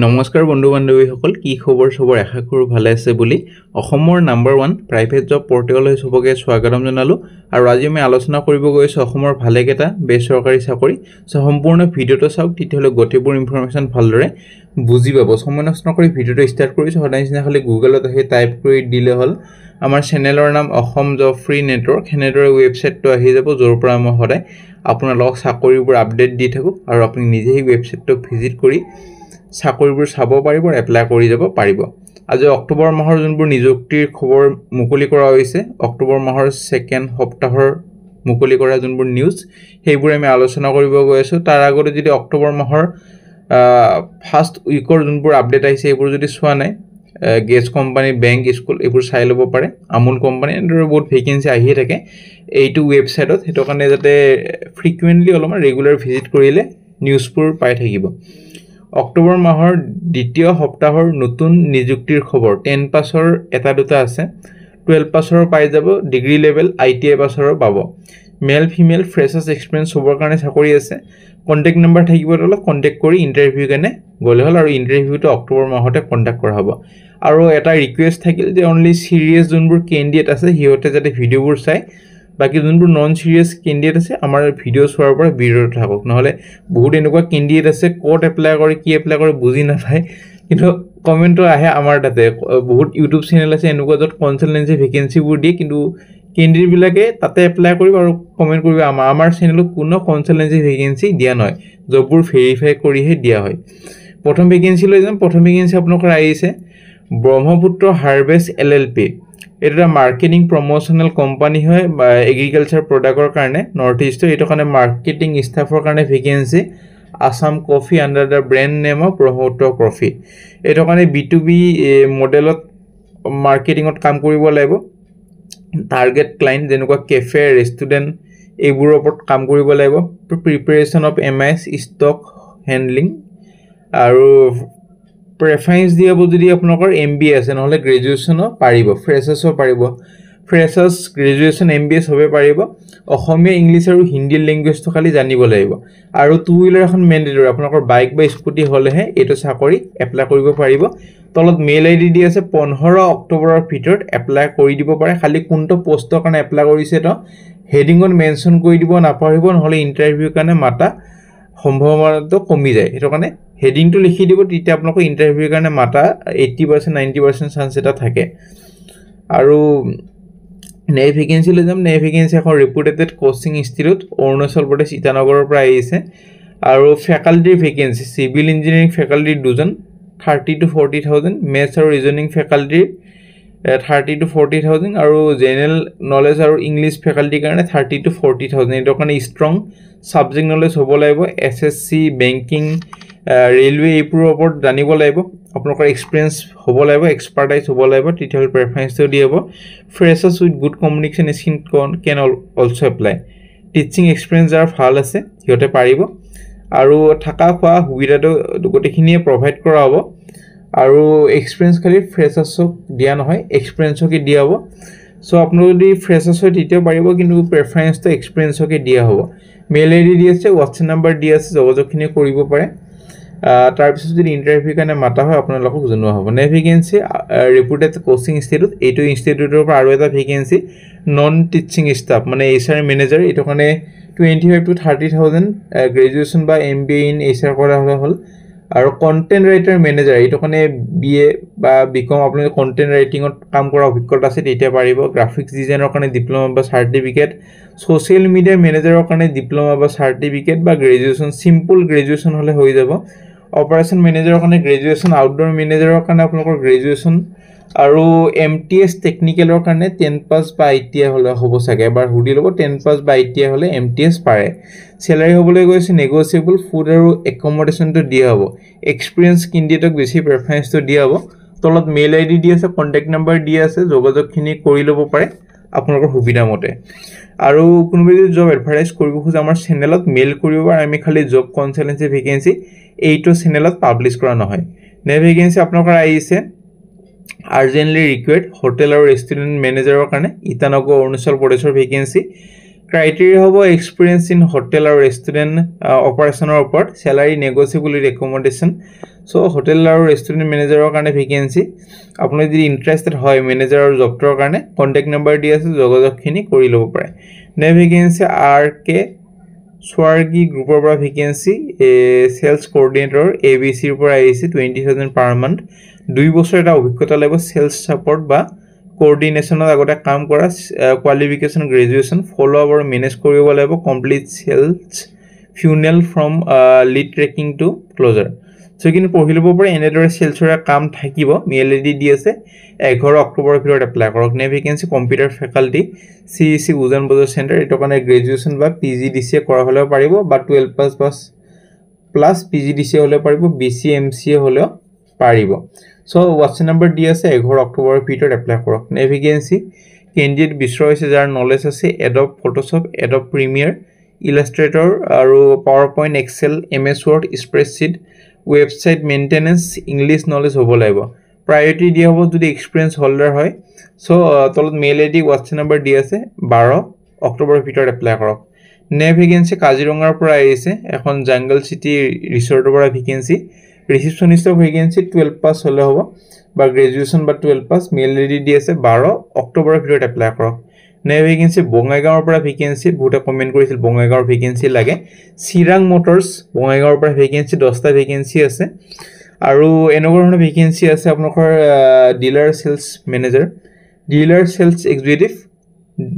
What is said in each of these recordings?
নমস্কাৰ বন্ধু বান্ধৱীসকল কি খবৰ সবৰ আশা কৰো ভালে আছে বুলি অসমৰ নাম্বাৰ 1 প্ৰাইভেট জব পৰ্টেললৈ সবকে স্বাগতম জনালো আৰু আজি আমি আলোচনা কৰিব গৈছো অসমৰ ভালেকেটা বেচৰকাৰী চাকৰি সম্পূৰ্ণ ভিডিওটো চাওক তেতিয়ালৈ গটেবোৰ ইনফৰমেশন ভালদৰে বুজি পাব সময় নষ্ট কৰি ভিডিওটো ষ্টাৰ্ট কৰিছো সদায় নিচিনা খালি গুগলত আহি টাইপ কৰি দিলে হল আমাৰ চেনেলৰ নাম অসম জব ফ্ৰী নেটৱৰ্ক হেনেদৰে ৱেবছাইটটো আহি যাব যৰ পৰা মই সদায় আপোনালোক চাকৰিবোৰ আপডেট দি থাকো আৰু আপুনি নিজেই ৱেবছাইটটো ভিজিট কৰি চাকৰিবোৰ চাব পাৰিব আৰু এপ্লাই কৰি যাব পাৰিব আজি অক্টোবৰ মাহৰ জুনবোৰ নিযুক্তিৰ খবৰ মুকলি কৰা হৈছে অক্টোবৰ মাহৰ সেকেন্ড সপ্তাহৰ মুকলি কৰা জুনবোৰ নিউজ সেইবোৰ আমি আলোচনা কৰিব গৈ আছো তাৰ আগতে যদি অক্টোবৰ মাহৰ ফাৰ্স্ট উইকৰ জুনবোৰ আপডেট আহিছে এইবোৰ যদি চোৱা নাই গেছ কোম্পানী বেংক স্কুল এইবোৰ চাই লব পাৰে আমুল কোম্পানী এন্ডৰ বহুত ভেকেন্সি আহিয়ে থাকে এইটো ৱেবছাইটত হেটো কাৰণে যাতে ফ্ৰিকুৱেন্টলি অলমান ৰেগুলাৰ ভিজিট কৰিলে নিউজবোৰ পাই থাকিব অক্টোবৰ মাহৰ দ্বিতীয় সপ্তাহৰ নতুন নিযুক্তিৰ খবৰ 10 পাছৰ এটা দুটা আছে 12 পাছৰ পাই যাব ডিগ্ৰী লেভেল আইটিআই পাছৰ পাব মেল ফিমেল ফ্ৰেছাৰ্ছ এক্সপেৰিয়েন্স সবৰ কাৰণে চাকৰি আছে কন্টাক্ট নম্বৰ থাকিব তলত কন্টাক্ট কৰি ইন্টাৰভিউ কাৰণে গলে হল আৰু ইন্টাৰভিউটো অক্টোবৰ মাহতে কন্টাক্ট কৰা হ'ব আৰু এটা ৰিকুৱেষ্ট থাকিল যে অনলি সিৰিয়াস যোনবোৰ কেন্ডিডেট আছে হিয়তে যাতে ভিডিওবোৰ চাই বাকি যোনবোৰ নন সিৰিয়াস কেন্ডিডেট আছে আমাৰ ভিডিও চোৱাৰ পৰা বিৰত থাকক নহলে বহুত এনেকুৱা কেন্ডিডেট আছে কোড এপ্লাই কৰি কি এপ্লাই কৰি বুজি নাপায় কিন্তু কমেন্টটো আহে আমাৰ তাতে বহুত ইউটিউব চেনেল আছে এনেকুৱা যত কনসালটেন্সি ভেকেন্সিবোৰ দিয়ে কিন্তু কেন্ডিডেট বিলাকে তাতে এপ্লাই কৰিব আৰু কমেন্ট কৰিব আমাৰ চেনেলত কোনো কনসালটেন্সি ভেকেন্সি দিয়া নহয় জববোৰ ভেৰিফাই কৰিহে দিয়া হয় প্ৰথম ভেকেন্সি লৈ যাম প্ৰথম ভেকেন্সি আপোনালোকৰ আহিছে ব্ৰহ্মপুত্ৰ হাৰভেষ্ট এলএলপি এটা মাৰ্কেটিং প্ৰমোশনাল কোম্পানী হয় এগ্ৰিকালচাৰ প্ৰডাক্টৰ কাৰণে নৰ্থ ইষ্টৰ এটো কাৰণে মাৰ্কেটিং ষ্টাফৰ কাৰণে vacancy Assam coffee under the brand name of Brahmaputra coffee এটো কাৰণে B2B মডেলত মাৰ্কেটিংত কাম কৰিব লাগিব টাৰ্গেট ক্লায়েন্ট যেনেকুৱা কেফে ৰেষ্টুৰেন্ট এইবোৰৰ ওপৰত কাম কৰিব লাগিব preparation of MS stock handling আৰু প্ৰেফাৰেন্স দিয়াব যদি আপোনালোকৰ এমবিএ আছে নহলে গ্ৰেজুৱেচনো পাৰিব ফ্ৰেছাৰ্ছও পাৰিব ফ্ৰেছাৰ্ছ গ্ৰেজুৱেচন এমবিএ সবে পাৰিব অসমীয়া ইংলিশ আৰু হিন্দী ল্যাঙ্গুৱেজটো খালি জানিব লাগিব আৰু টু হুইলাৰ এখন মেন্ডেটৰি আপোনালোকৰ বাইক বা স্কুটি হলেহে এটো চাকৰি এপ্লাই কৰিব পাৰিব তলত মেইল আইডি দি আছে 15 অক্টোবৰৰ ভিতৰত এপ্লাই কৰি দিব পাৰে খালি কোনটো পোষ্টৰ কাৰণে এপ্লাই কৰিছে তো হেডিংত মেনশন কৰি দিব নাপাৰিব নহলে ইন্টাৰভিউ কাৰণে মাতা সম্ভাৱনাটো কমি যায় এটো কাৰণে হেডিংটো লিখি দিব তেতিয়া আপোনালোক ইন্টাৰভিউ কাৰণে মাতা 80% 90% চান্স এটা থাকে আৰু নেই ভেকেন্সি লৈ যাম নেই ভেকেন্সি এখন reputed coaching institute Arunachal Pradesh ইটানগৰৰ পৰা আহিছে আৰু faculty vacancy civil engineering faculty দুজন 30 to 40000 মেথছ আৰু ৰিজনিং ফেকাল্টি 30 to 40000 আৰু জেনাৰেল নলেজ আৰু ইংলিশ ফেকাল্টি কাৰণে 30 to 40000 এটো কাৰণে ষ্ট্ৰং সাবজেক্ট নলেজ হ'ব লাগিব এসএসসি বেংকিং ৰেলৱে এইবোৰ ওপৰত জানিব লাগিব আপোনালোকৰ এক্সপেৰিয়েন্স হ'ব লাগিব এক্সপাৰ্টাইজ হ'ব লাগিব টিটেল প্ৰেফাৰেন্সটো দিব freshers with good communication skill can also apply teaching experience যাৰ ভাল আছে হিয়তে পাৰিব আৰু থাকা খোৱা সুবিধাটো গটেখিনিয়ে প্ৰভাইড কৰা হ'ব আৰু এক্সপেৰিয়েন্স খালি ফ্ৰেছাৰ্ছক দিয়া নহয় এক্সপেৰিয়েন্সকে দিয়া হ'ব সো আপোনালোক যদি ফ্ৰেছাৰ্ছ হয় তেতিয়া পাৰিব কিন্তু প্ৰেফাৰেন্সটো এক্সপেৰিয়েন্সকে দিয়া হ'ব মেইল আইডি দি আছে হোৱাটছএপ নম্বৰ দি আছে যোগাযোগখিনি কৰিব পাৰে তাৰ পিছত যদি ইন্টাৰভিউ কাৰণে মাতা হয় আপোনালোকক জনোৱা হ'ব নে ভেকেন্সি ৰেপুটেড কোচিং ইনষ্টিটিউট এইটো ইনষ্টিটিউটৰ পৰা আৰু এটা ভেকেন্সি নন টিচিং ষ্টাফ মানে এইচআৰ মেনেজাৰ এটো কাৰণে 25 to 30000 গ্ৰেজুৱেচন বা এমবিএ ইন এইচআৰ কৰা হল আৰু কন্টেন্ট ৰাইটাৰ মেনেজাৰ এটো কাৰণে বিএ বা বিকম আপোনালোকে কন্টেন্ট ৰাইটিংত কাম কৰা অভিজ্ঞতা আছে তেতিয়া পাৰিব গ্ৰাফিক্স ডিজাইনৰ কাৰণে ডিপ্লোমা বা সাৰ্টিফিকেট সোশ্যাল মিডিয়া মেনেজাৰৰ কাৰণে ডিপ্লোমা বা সাৰ্টিফিকেট বা গ্ৰেজুৱেচন সিম্পল গ্ৰেজুৱেচন হলে হৈ যাব অপাৰেশন মেনেজাৰৰ কাৰণে গ্ৰেজুৱেচন আউটডোৰ মেনেজাৰৰ কাৰণে আপোনালোকৰ গ্ৰেজুৱেচন আৰু এমটিএস টেকনিক্যালৰ কাৰণে 10 পাস বা আইটিআই হলে হ'ব চাগে এবাৰ হুডি লব 10 পাস বা আইটিআই হলে এমটিএস পাৰে স্যালাৰি হ'বলৈ গৈছে নেগোশিয়েবল ফুড আৰু একমোডেশনটো দিয়া হ'ব এক্সপেৰিয়েন্স কেন্ডিডেটক বেছি প্ৰেফাৰেন্সটো দিয়া হ'ব তলত মেইল আইডি দি আছে কন্টাক্ট নম্বৰ দি আছে যোগাযোগখিনি কৰি লব পাৰে আপোনালোকৰ সুবিধা মতে আৰু কোনোবাই যদি জব এডভাৰটাইজ কৰিব খোজে আমাৰ চেনেলত মেইল কৰিব আৰু আমি খালি জব কনসালটেন্সি ভেকেন্সি এইটো চেনেলত পাবলিশ কৰা নহয় নে ভেকেন্সি আপোনালোকৰ আহিছে আৰ্জেন্টলি ৰিকুৱেৰ্ড হোটেল আৰু ৰেষ্টুৰেন্ট মেনেজাৰৰ কাৰণে ইটানগৰ অৰুণাচল প্ৰদেশৰ ভেকেন্সি ক্ৰাইটেৰিয়া হ'ব এক্সপিৰিয়েঞ্চ ইন হোটেল আৰু ৰেষ্টুৰেণ্ট অপাৰেশ্যনৰ ওপৰত, salary negotiable with accommodation. So' hotel আৰু ৰেষ্টুৰেণ্ট মেনেজাৰৰ কাৰণে ভেকেঞ্চি। আপুনি যদি ইণ্টাৰেষ্টেড হয় মেনেজাৰ আৰু জবটোৰ কাৰণে, কণ্টেক্ট নাম্বাৰ দি আছে, যোগাযোগখিনি কৰি ল'ব পাৰে। নেক্সট ভেকেঞ্চি RK স্বাৰ্গী গ্ৰুপৰ পৰা ভেকেঞ্চি, চেলছ কোঅৰ্ডিনেটৰ ABCৰ পৰা আহিছে, 20,000 পাৰ মান্থ। 2 বছৰ এটা অভিজ্ঞতা লাগিব চেলছ ছাপৰ্ট বা কোঅৰ্ডিনেশ্যনত আগতে কাম কৰা, কোৱালিফিকেশ্যন গ্ৰেজুৱেশ্যন, ফ'ল' আপ আৰু মেনেজ কৰিব লাগিব, complete sales funnel from lead tracking to closure. So' এইখিনি পঢ়ি ল'ব পাৰে। এনেদৰে চেলছৰ কাম থাকিব। মেইল ID দি আছে, 11 অক্টোবৰৰ ভিতৰত এপ্লাই কৰক। Next vacancy computer faculty CEC উজান বজাৰ চেণ্টাৰ, এইটো কাৰণে গ্ৰেজুৱেশ্যন বা PGDCA কৰা হ'লেও পাৰিব, বা 12 প্লাছ PGDCA হ'লেও পাৰিব, BCA MCA হ'লেও পাৰিব। চ' হোৱাটছএপ নম্বৰ দি আছে, 11 অক্টোবৰৰ ভিতৰত এপ্লাই কৰক। নেক্সট ভেকেঞ্চি কেণ্ডিডেট বিচৰা হৈছে যাৰ নলেজ আছে Adobe Photoshop, Adobe Premiere, Illustrator আৰু PowerPoint, Excel, MS Word, spreadsheet, website maintenance, English knowledge হ'ব লাগিব। প্ৰায়ৰিটি দিয়া হ'ব যদি এক্সপিৰিয়েঞ্চ হোল্ডাৰ হয়। চ' তলত মেইল ID হোৱাটছএপ নম্বৰ দি আছে, 12 অক্টোবৰৰ ভিতৰত এপ্লাই কৰক। নেক্সট ভেকেঞ্চি কাজিৰঙাৰ পৰা আহিছে, এখন জাংগল চিটি ৰিচৰ্টৰ পৰা ভেকেঞ্চি, ৰিচিপশ্যনিষ্টৰ ভেকেঞ্চি 12 পাছ হ'লে হ'ব, বা গ্ৰেজুৱেশ্যন বা 12 পাছ। মেইল ID দি আছে, 12 অক্টোবৰৰ ভিতৰত এপ্লাই কৰক। নেক্সট ভেকেঞ্চি বঙাইগাঁৱৰ পৰা ভেকেঞ্চি, বহুতে কমেণ্ট কৰিছিল বঙাইগাঁৱৰ ভেকেঞ্চি লাগে। চিৰাং মটৰ্ছ বঙাইগাঁৱৰ পৰা ভেকেঞ্চি, 10টা ভেকেঞ্চি আছে। আৰু এনেকুৱা ধৰণৰ ভেকেঞ্চি আছে আপোনালোকৰ dealer sales manager, dealer sales executive,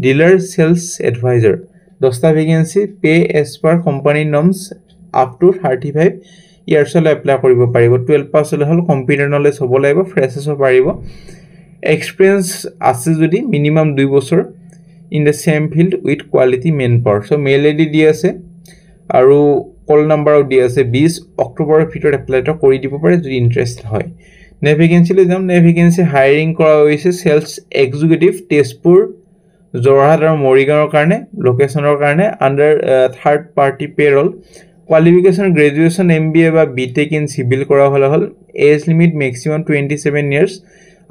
dealer sales adviser, 10টা vacancy. Pay as per company norms, up to 35 ইয়াৰ্ছলৈ এপ্লাই কৰিব পাৰিব। 12 পাছ হ'লে হ'ল, কম্পিউটাৰ নলেজ হ'ব লাগিব, ফ্ৰেছাৰ্ছো পাৰিব। এক্সপিৰিয়েঞ্চ আছে যদি মিনিমাম 2 বছৰ in the same field with quality man power. So' mail ID দি আছে আৰু কল নাম্বাৰো দি আছে, 20 অক্টোবৰৰ ভিতৰত এপ্লাইটো কৰি দিব পাৰে যদি ইণ্টাৰেষ্ট হয়। নেক্সট ভেকেঞ্চিলৈ যাম। নেক্সট ভেকেঞ্চি হায়াৰিং কৰা হৈছে চেলছ এক্সিকিউটিভ, তেজপুৰ, যোৰহাট আৰু মৰিগাঁৱৰ কাৰণে, লোকেশ্যনৰ কাৰণে, under third party payroll. Qualification graduation MBA বা BTech ইন চিভিল কৰা হ'লে হ'ল। এজ লিমিট মেক্সিমাম 27 ইয়াৰ্ছ।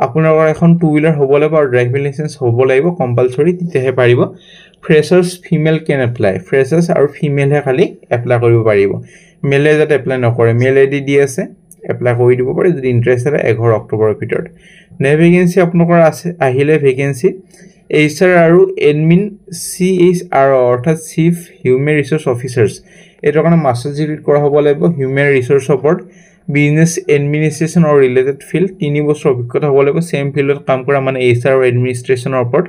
আপোনালোকৰ এখন 2 হুইলাৰ হ'ব লাগিব আৰু ড্ৰাইভিং লাইচেঞ্চ হ'ব লাগিব কম্পালচৰি, তেতিয়াহে পাৰিব। ফ্ৰেছাৰ্ছ ফিমেল কেন এপ্লাই, ফ্ৰেছাৰ্ছ আৰু ফিমেলহে খালি এপ্লাই কৰিব পাৰিব, মেলে যাতে এপ্লাই নকৰে। মেইল ID দি আছে, এপ্লাই কৰি দিব পাৰে যদি ইণ্টাৰেষ্টেড হয় 11 অক্টোবৰৰ ভিতৰত। নেক্সট ভেকেঞ্চি আপোনালোকৰ আছে আহিলে ভেকেঞ্চি HR আৰু এডমিন CHR অৰ্থাৎ চিফ হিউমেন ৰিচোৰ্চ অফিচাৰ্ছ, এইটোৰ কাৰণে মাষ্টাৰ্ছ ডিগ্ৰী কৰা হ'ব লাগিব। হিউমেন ৰিচোৰ্চ ওপৰত বিজনেছ এডমিনিষ্ট্ৰেশ্যন আৰু ৰিলেটেড ফিল্ড, 3 বছৰ অভিজ্ঞতা হ'ব লাগিব চেম ফিল্ডত কাম কৰা, মানে HR আৰু এডমিনিষ্ট্ৰেশ্যনৰ ওপৰত।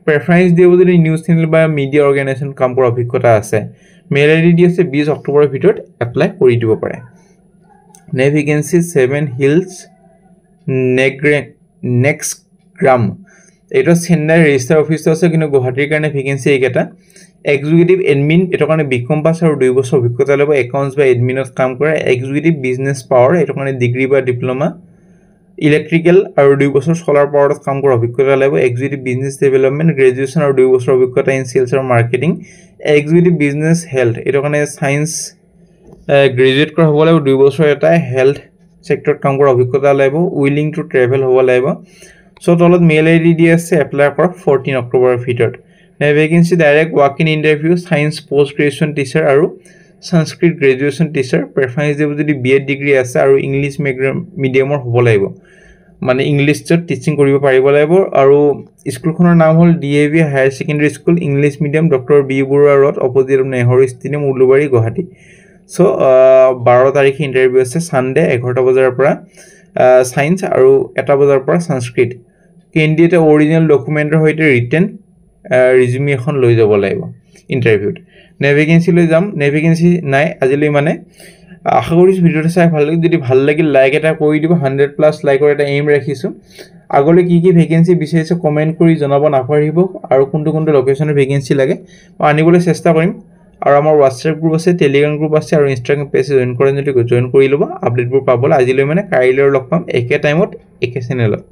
প্ৰেফাৰেঞ্চ দিব যদি নিউজ চেনেল বা মিডিয়া অৰ্গেনাইজেশ্যন কাম কৰা অভিজ্ঞতা আছে। মেইল ID দি আছে, 20 অক্টোবৰৰ ভিতৰত এপ্লাই কৰি দিব পাৰে। নেক্সট ভেকেঞ্চি 7 হিলছ নেক্সট গ্ৰাম, এইটো চেন্নাই ৰেজিষ্টাৰ অফিচটো আছে, কিন্তু গুৱাহাটীৰ কাৰণে ভেকেঞ্চি এইকেইটা। এক্সিকিউটিভ এডমিন, এইটো কাৰণে BCom পাছ আৰু 2 বছৰ অভিজ্ঞতা ল'ব, একাউণ্টছ বা এডমিনত কাম কৰা। এক্সিকিউটিভ বিজনেছ পাৱাৰ, এইটো কাৰণে ডিগ্ৰী বা ডিপ্ল'মা। ইলেক্ট্ৰিকেল আৰু 2 বছৰ চলাৰ পাৱাৰত কাম কৰা অভিজ্ঞতা লাগিব। এক্সিকিউটিভ বিজনেছ ডেভেলপমেণ্ট, গ্ৰেজুৱেশ্যন আৰু 2 বছৰ অভিজ্ঞতা ইন চেলছ আৰু মাৰ্কেটিং। এক্সিকিউটিভ বিজনেছ হেল্থ, এইটো কাৰণে ছায়েন্স গ্ৰেজুৱেট কৰা হ'ব লাগিব, 2 বছৰ এটা হেল্থ ছেক্টৰত কাম কৰা অভিজ্ঞতা লাগিব, উইলিং টু ট্ৰেভেল হ'ব লাগিব। চ' তলত মেইল ID দি আছে, এপ্লাই কৰক 14 অক্টোবৰৰ ভিতৰত। Vacancy direct walk in interview, science post graduation teacher আৰু সংস্কৃত গ্ৰেজুৱেশ্যন টিচাৰ। প্ৰেফাৰেঞ্চ দিব যদি BEd ডিগ্ৰী আছে আৰু ইংলিছ মিডিয়ামৰ হ'ব লাগিব, মানে ইংলিছত টিচিং কৰিব পাৰিব লাগিব। আৰু স্কুলখনৰ নাম হ'ল DAV higher secondary school, English medium, doctor B Barua road, opposite Nehru stadium, Ulubari, Guwahati. So' 12 তাৰিখে ইণ্টাৰভিউ আছে, ছানডে 11টা বজাৰ পৰা ছায়েন্স আৰু 1টা বজাৰ পৰা সংস্কৃত। কেণ্ডিডেটে অৰিজিনেল ডকুমেণ্টৰ সৈতে ৰিটেন ৰিজিউমি এখন লৈ যাব লাগিব ইণ্টাৰভিউত। নেক্সট ভেকেঞ্চিলৈ যাম। নেক্সট ভেকেঞ্চি নাই আজিলৈ, মানে আশা কৰিছোঁ ভিডিঅ'টো চাই ভাল লাগিল। যদি ভাল লাগিল লাইক এটা কৰি দিব, 100+ লাইকৰ এটা এইম ৰাখিছোঁ। আগলৈ কি কি ভেকেঞ্চি বিচাৰিছে কমেণ্ট কৰি জনাব নাপাহৰিব, আৰু কোনটো লোকেশ্যনৰ ভেকেঞ্চি লাগে মই আনিবলৈ চেষ্টা কৰিম। আৰু আমাৰ হোৱাটছএপ গ্ৰুপ আছে, টেলিগ্ৰাম গ্ৰুপ আছে আৰু ইনষ্টাগ্ৰাম পেজ জইন কৰে যদি জইন কৰি ল'ব আপডেটবোৰ পাবলৈ। আজিলৈ মানে কাইলৈ লগ পাম একে টাইমত একে চেনেলত।